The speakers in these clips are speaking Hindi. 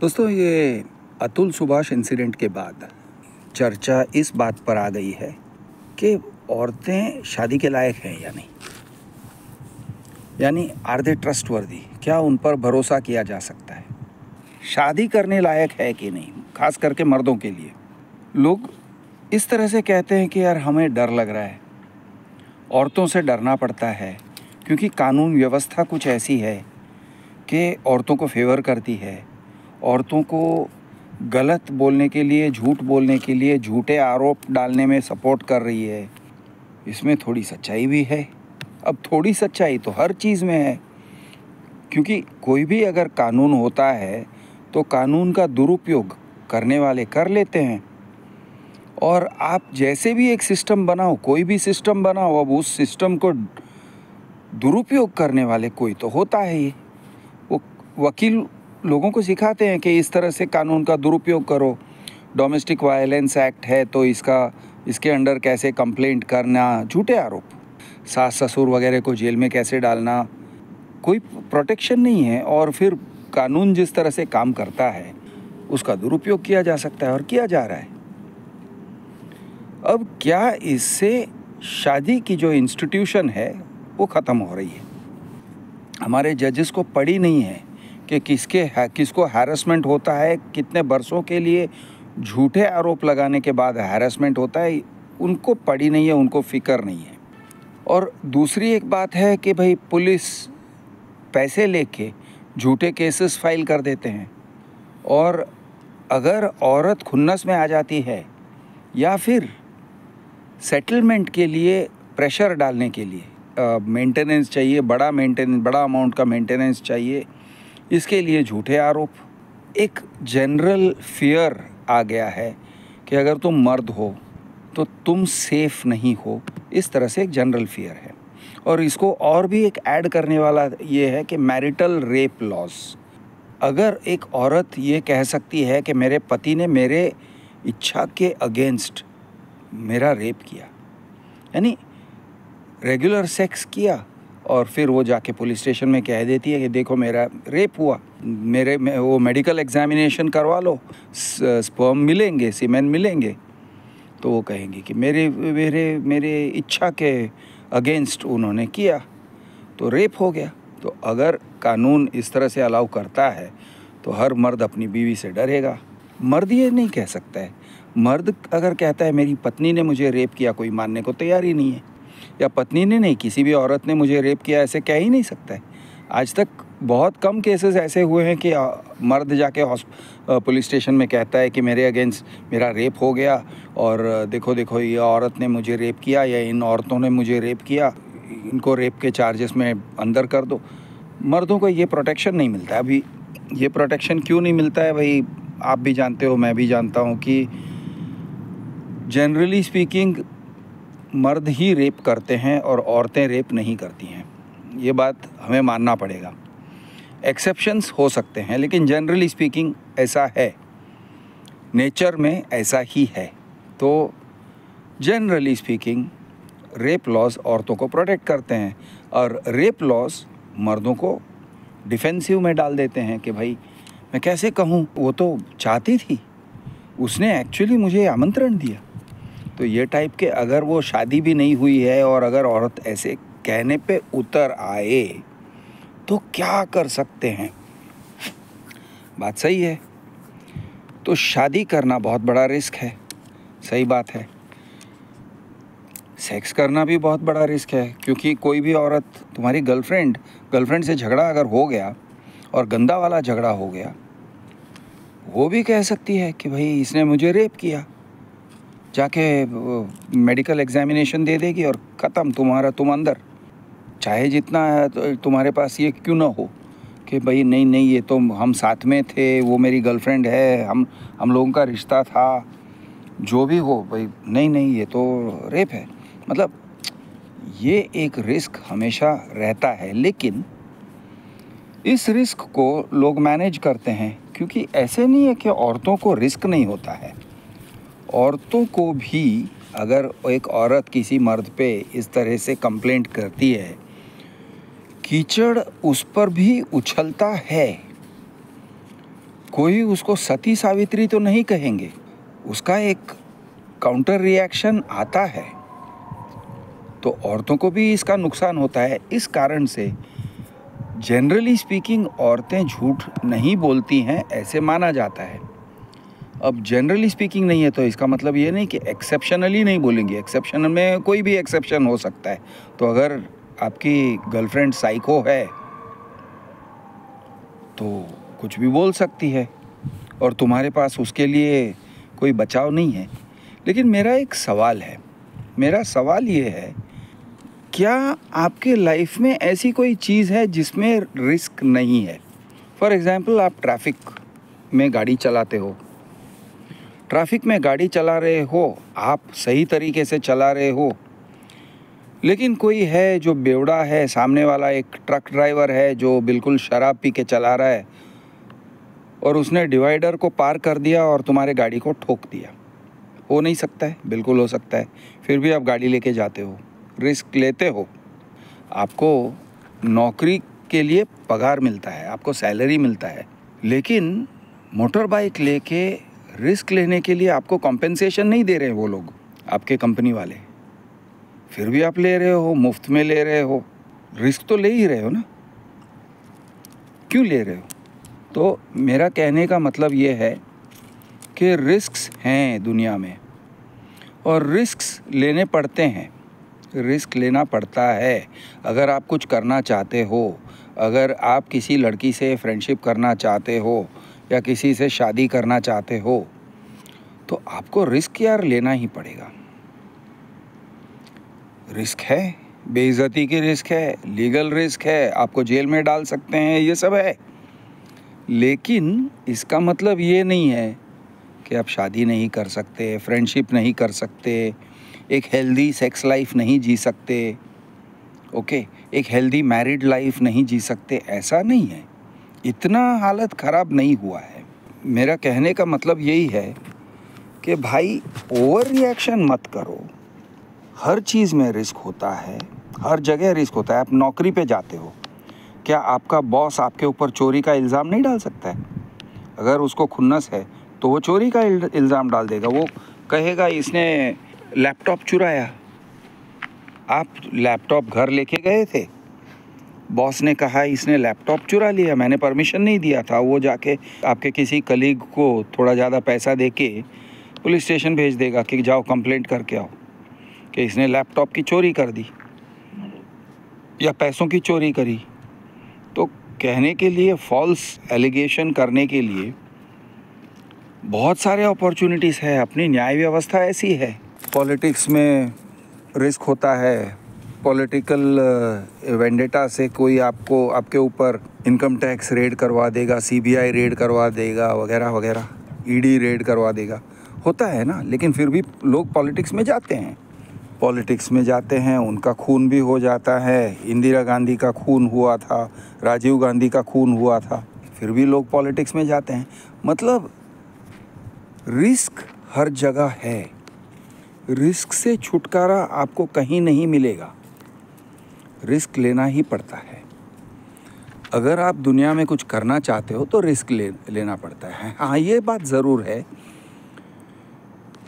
दोस्तों, ये अतुल सुभाष इंसिडेंट के बाद चर्चा इस बात पर आ गई है कि औरतें शादी के लायक हैं या नहीं, यानी आर दे ट्रस्टवर्दी, क्या उन पर भरोसा किया जा सकता है, शादी करने लायक है कि नहीं। खास करके मर्दों के लिए लोग इस तरह से कहते हैं कि यार हमें डर लग रहा है, औरतों से डरना पड़ता है, क्योंकि कानून व्यवस्था कुछ ऐसी है कि औरतों को फेवर करती है, औरतों को गलत बोलने के लिए, झूठ बोलने के लिए, झूठे आरोप डालने में सपोर्ट कर रही है। इसमें थोड़ी सच्चाई भी है। अब थोड़ी सच्चाई तो हर चीज़ में है, क्योंकि कोई भी अगर कानून होता है तो कानून का दुरुपयोग करने वाले कर लेते हैं। और आप जैसे भी एक सिस्टम बनाओ, कोई भी सिस्टम बनाओ, अब उस सिस्टम को दुरुपयोग करने वाले कोई तो होता है ही। वो वकील लोगों को सिखाते हैं कि इस तरह से कानून का दुरुपयोग करो। डोमेस्टिक वायलेंस एक्ट है तो इसके अंडर कैसे कंप्लेंट करना, झूठे आरोप, सास ससुर वगैरह को जेल में कैसे डालना, कोई प्रोटेक्शन नहीं है। और फिर कानून जिस तरह से काम करता है उसका दुरुपयोग किया जा सकता है और किया जा रहा है। अब क्या इससे शादी की जो इंस्टीट्यूशन है वो ख़त्म हो रही है। हमारे जजेस को पड़ी नहीं है कि किसको हैरेसमेंट होता है, कितने बरसों के लिए झूठे आरोप लगाने के बाद हैरेसमेंट होता है, उनको पड़ी नहीं है, उनको फिक्र नहीं है। और दूसरी एक बात है कि भाई पुलिस पैसे लेके झूठे केसेस फाइल कर देते हैं, और अगर औरत खुन्नस में आ जाती है या फिर सेटलमेंट के लिए प्रेशर डालने के लिए मेंटेनेंस चाहिए, बड़ा अमाउंट का मेंटेनेंस चाहिए, इसके लिए झूठे आरोप। एक जनरल फियर आ गया है कि अगर तुम मर्द हो तो तुम सेफ नहीं हो, इस तरह से एक जनरल फियर है। और इसको और भी एक ऐड करने वाला ये है कि मैरिटल रेप लॉज। अगर एक औरत ये कह सकती है कि मेरे पति ने मेरे इच्छा के अगेंस्ट मेरा रेप किया, यानी रेगुलर सेक्स किया, और फिर वो जाके पुलिस स्टेशन में कह देती है कि देखो मेरा रेप हुआ, वो मेडिकल एग्जामिनेशन करवा लो, स्पर्म मिलेंगे, सीमेन मिलेंगे, तो वो कहेंगे कि मेरे इच्छा के अगेंस्ट उन्होंने किया, तो रेप हो गया। तो अगर कानून इस तरह से अलाउ करता है तो हर मर्द अपनी बीवी से डरेगा। मर्द ये नहीं कह सकता है। मर्द अगर कहता है मेरी पत्नी ने मुझे रेप किया, कोई मानने को तैयार ही नहीं है, या पत्नी ने नहीं, किसी भी औरत ने मुझे रेप किया, ऐसे कह ही नहीं सकता है। आज तक बहुत कम केसेस ऐसे हुए हैं कि मर्द जाके पुलिस स्टेशन में कहता है कि मेरे अगेंस्ट मेरा रेप हो गया, और देखो ये औरत ने मुझे रेप किया, या इन औरतों ने मुझे रेप किया, इनको रेप के चार्जेस में अंदर कर दो। मर्दों को ये प्रोटेक्शन नहीं मिलता है। अभी ये प्रोटेक्शन क्यों नहीं मिलता है भाई, आप भी जानते हो, मैं भी जानता हूँ कि जनरली स्पीकिंग मर्द ही रेप करते हैं और औरतें रेप नहीं करती हैं। ये बात हमें मानना पड़ेगा। एक्सेप्शंस हो सकते हैं, लेकिन जनरली स्पीकिंग ऐसा है, नेचर में ऐसा ही है। तो जनरली स्पीकिंग रेप लॉज औरतों को प्रोटेक्ट करते हैं, और रेप लॉज मर्दों को डिफेंसिव में डाल देते हैं कि भाई मैं कैसे कहूँ, वो तो चाहती थी, उसने एक्चुअली मुझे आमंत्रण दिया। तो ये टाइप के, अगर वो शादी भी नहीं हुई है और अगर औरत ऐसे कहने पे उतर आए तो क्या कर सकते हैं। बात सही है। तो शादी करना बहुत बड़ा रिस्क है, सही बात है। सेक्स करना भी बहुत बड़ा रिस्क है, क्योंकि कोई भी औरत, तुम्हारी गर्लफ्रेंड से झगड़ा अगर हो गया और गंदा वाला झगड़ा हो गया, वो भी कह सकती है कि भाई इसने मुझे रेप किया, जाके मेडिकल एग्जामिनेशन दे देगी और ख़त्म, तुम अंदर। चाहे जितना तुम्हारे पास ये क्यों ना हो कि भाई नहीं ये तो हम साथ में थे, वो मेरी गर्लफ्रेंड है, हम लोगों का रिश्ता था, जो भी हो भाई, नहीं ये तो रेप है। मतलब ये एक रिस्क हमेशा रहता है, लेकिन इस रिस्क को लोग मैनेज करते हैं, क्योंकि ऐसे नहीं है कि औरतों को रिस्क नहीं होता है। औरतों को भी, अगर एक औरत किसी मर्द पे इस तरह से कंप्लेंट करती है, कीचड़ उस पर भी उछलता है। कोई उसको सती सावित्री तो नहीं कहेंगे, उसका एक काउंटर रिएक्शन आता है। तो औरतों को भी इसका नुकसान होता है। इस कारण से जनरली स्पीकिंग औरतें झूठ नहीं बोलती हैं, ऐसे माना जाता है। अब जनरली स्पीकिंग नहीं है तो इसका मतलब ये नहीं कि एक्सेप्शनली नहीं बोलेंगे। एक्सेप्शन में कोई भी एक्सेप्शन हो सकता है। तो अगर आपकी गर्लफ्रेंड साइको है तो कुछ भी बोल सकती है और तुम्हारे पास उसके लिए कोई बचाव नहीं है। लेकिन मेरा एक सवाल है, मेरा सवाल ये है, क्या आपके लाइफ में ऐसी कोई चीज़ है जिसमें रिस्क नहीं है? फॉर एग्ज़ाम्पल, आप ट्रैफिक में गाड़ी चलाते हो, ट्रैफिक में गाड़ी चला रहे हो, आप सही तरीके से चला रहे हो, लेकिन कोई है जो बेवड़ा है, सामने वाला एक ट्रक ड्राइवर है जो बिल्कुल शराब पी के चला रहा है और उसने डिवाइडर को पार कर दिया और तुम्हारे गाड़ी को ठोक दिया। हो नहीं सकता है? बिल्कुल हो सकता है। फिर भी आप गाड़ी लेके जाते हो, रिस्क लेते हो। आपको नौकरी के लिए पगार मिलता है, आपको सैलरी मिलता है, लेकिन मोटर बाइक लेके रिस्क लेने के लिए आपको कॉम्पेंसेशन नहीं दे रहे वो लोग, आपके कंपनी वाले। फिर भी आप ले रहे हो, मुफ्त में ले रहे हो, रिस्क तो ले ही रहे हो ना। क्यों ले रहे हो? तो मेरा कहने का मतलब ये है कि रिस्क्स हैं दुनिया में और रिस्क्स लेने पड़ते हैं, रिस्क लेना पड़ता है। अगर आप कुछ करना चाहते हो, अगर आप किसी लड़की से फ्रेंडशिप करना चाहते हो या किसी से शादी करना चाहते हो, तो आपको रिस्क यार लेना ही पड़ेगा। रिस्क है, बेइज्जती की रिस्क है, लीगल रिस्क है, आपको जेल में डाल सकते हैं, ये सब है। लेकिन इसका मतलब ये नहीं है कि आप शादी नहीं कर सकते, फ्रेंडशिप नहीं कर सकते, एक हेल्दी सेक्स लाइफ नहीं जी सकते, ओके, एक हेल्दी मैरिड लाइफ नहीं जी सकते, ऐसा नहीं है। इतना हालत ख़राब नहीं हुआ है। मेरा कहने का मतलब यही है कि भाई ओवर रिएक्शन मत करो। हर चीज़ में रिस्क होता है, हर जगह रिस्क होता है। आप नौकरी पे जाते हो, क्या आपका बॉस आपके ऊपर चोरी का इल्ज़ाम नहीं डाल सकता है? अगर उसको खुन्नस है तो वो चोरी का इल्ज़ाम डाल देगा। वो कहेगा इसने लैपटॉप चुराया। आप लैपटॉप घर लेके गए थे, बॉस ने कहा इसने लैपटॉप चुरा लिया, मैंने परमिशन नहीं दिया था। वो जाके आपके किसी कलीग को थोड़ा ज़्यादा पैसा देके पुलिस स्टेशन भेज देगा कि जाओ कंप्लेंट करके आओ कि इसने लैपटॉप की चोरी कर दी या पैसों की चोरी करी। तो कहने के लिए, फॉल्स एलिगेशन करने के लिए बहुत सारे अपॉर्चुनिटीज़ है। अपनी न्याय व्यवस्था ऐसी है। पॉलिटिक्स में रिस्क होता है। पॉलिटिकल वेंडेटा से कोई आपको, आपके ऊपर इनकम टैक्स रेड करवा देगा, सीबीआई रेड करवा देगा, वगैरह वगैरह, ईडी रेड करवा देगा। होता है ना। लेकिन फिर भी लोग पॉलिटिक्स में जाते हैं, पॉलिटिक्स में जाते हैं, उनका खून भी हो जाता है। इंदिरा गांधी का खून हुआ था, राजीव गांधी का खून हुआ था, फिर भी लोग पॉलिटिक्स में जाते हैं। मतलब रिस्क हर जगह है। रिस्क से छुटकारा आपको कहीं नहीं मिलेगा, रिस्क लेना ही पड़ता है। अगर आप दुनिया में कुछ करना चाहते हो तो रिस्क लेना पड़ता है। हाँ, ये बात ज़रूर है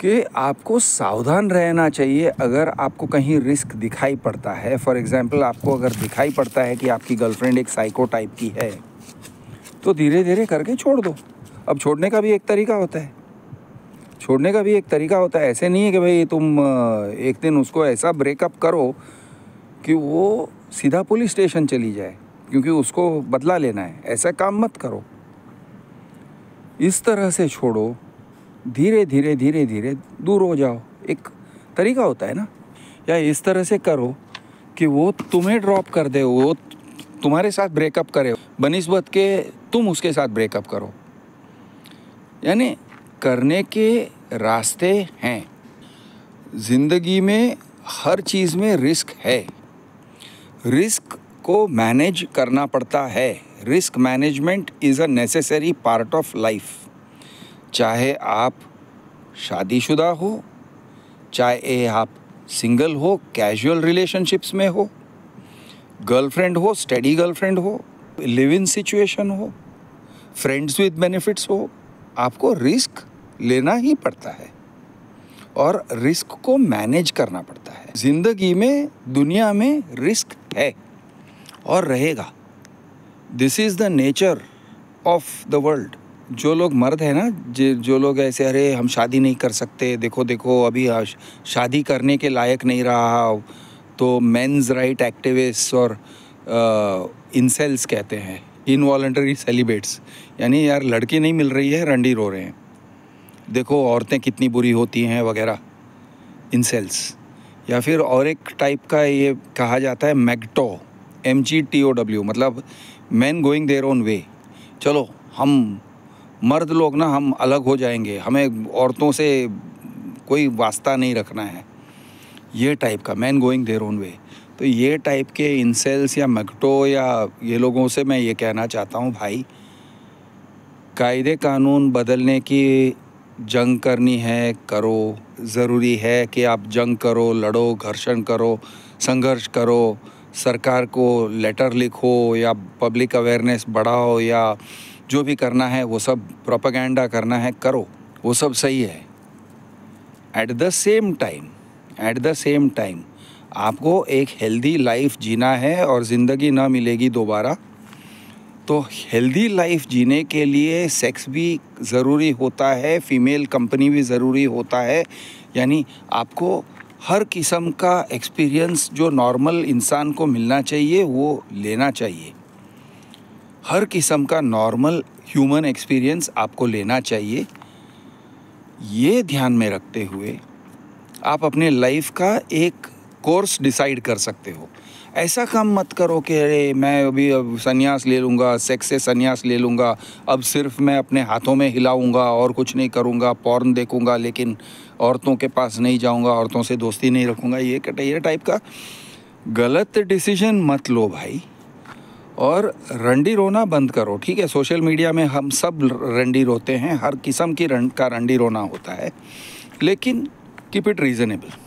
कि आपको सावधान रहना चाहिए। अगर आपको कहीं रिस्क दिखाई पड़ता है, फॉर एग्ज़ाम्पल आपको अगर दिखाई पड़ता है कि आपकी गर्लफ्रेंड एक साइको टाइप की है, तो धीरे धीरे करके छोड़ दो। अब छोड़ने का भी एक तरीका होता है, छोड़ने का भी एक तरीका होता है। ऐसे नहीं है कि भाई तुम एक दिन उसको ऐसा ब्रेकअप करो कि वो सीधा पुलिस स्टेशन चली जाए क्योंकि उसको बदला लेना है। ऐसा काम मत करो। इस तरह से छोड़ो, धीरे धीरे धीरे धीरे दूर हो जाओ। एक तरीका होता है ना। या इस तरह से करो कि वो तुम्हें ड्रॉप कर दे, वो तुम्हारे साथ ब्रेकअप करे, बनिस्बत के तुम उसके साथ ब्रेकअप करो। यानी करने के रास्ते हैं। ज़िंदगी में हर चीज़ में रिस्क है, रिस्क को मैनेज करना पड़ता है। Risk management is a necessary part of life. चाहे आप शादीशुदा हो, चाहे आप सिंगल हो, कैजुअल रिलेशनशिप्स में हो, गर्लफ्रेंड हो, स्टडी गर्लफ्रेंड हो, लिव इन सिचुएशन हो, फ्रेंड्स विद बेनिफिट्स हो, आपको रिस्क लेना ही पड़ता है और रिस्क को मैनेज करना पड़ता है। ज़िंदगी में, दुनिया में रिस्क है और रहेगा। This is the nature of the world. जो लोग मर्द हैं ना, जो लोग ऐसे, अरे हम शादी नहीं कर सकते, देखो देखो अभी शादी करने के लायक नहीं रहा, तो मेंस राइट एक्टिविस्ट और इंसेल्स कहते हैं, इनवॉलंटरी सेलिब्रेट्स, यानी यार लड़की नहीं मिल रही है, रंडी रो रहे हैं, देखो औरतें कितनी बुरी होती हैं वगैरह, इंसेल्स। या फिर और एक टाइप का ये कहा जाता है मैगटो, MGTOW, मतलब man going their own way. चलो हम मर्द लोग ना, हम अलग हो जाएंगे, हमें औरतों से कोई वास्ता नहीं रखना है, ये टाइप का man going their own way. तो ये टाइप के इंसेल्स या मैगटो या ये लोगों से मैं ये कहना चाहता हूँ, भाई कायदे कानून बदलने की जंग करनी है, करो। ज़रूरी है कि आप जंग करो, लड़ो, घर्षण करो, संघर्ष करो, सरकार को लेटर लिखो या पब्लिक अवेयरनेस बढ़ाओ या जो भी करना है वो सब, प्रोपेगेंडा करना है, करो, वो सब सही है। एट द सेम टाइम आपको एक हेल्दी लाइफ जीना है और ज़िंदगी ना मिलेगी दोबारा। तो हेल्दी लाइफ जीने के लिए सेक्स भी ज़रूरी होता है, फीमेल कंपनी भी ज़रूरी होता है, यानी आपको हर किस्म का एक्सपीरियंस जो नॉर्मल इंसान को मिलना चाहिए वो लेना चाहिए। हर किस्म का नॉर्मल ह्यूमन एक्सपीरियंस आपको लेना चाहिए। ये ध्यान में रखते हुए आप अपने लाइफ का एक कोर्स डिसाइड कर सकते हो। ऐसा काम मत करो कि अरे मैं अभी संन्यास ले लूँगा, सेक्स से संन्यास ले लूँगा, अब सिर्फ मैं अपने हाथों में हिलाऊँगा और कुछ नहीं करूँगा, पॉर्न देखूँगा लेकिन औरतों के पास नहीं जाऊँगा, औरतों से दोस्ती नहीं रखूँगा। ये टाइप का गलत डिसीजन मत लो भाई, और रंडी रोना बंद करो। ठीक है, सोशल मीडिया में हम सब रंडी रोते हैं, हर किस्म की का रंडी रोना होता है, लेकिन कीप इट रीज़नेबल।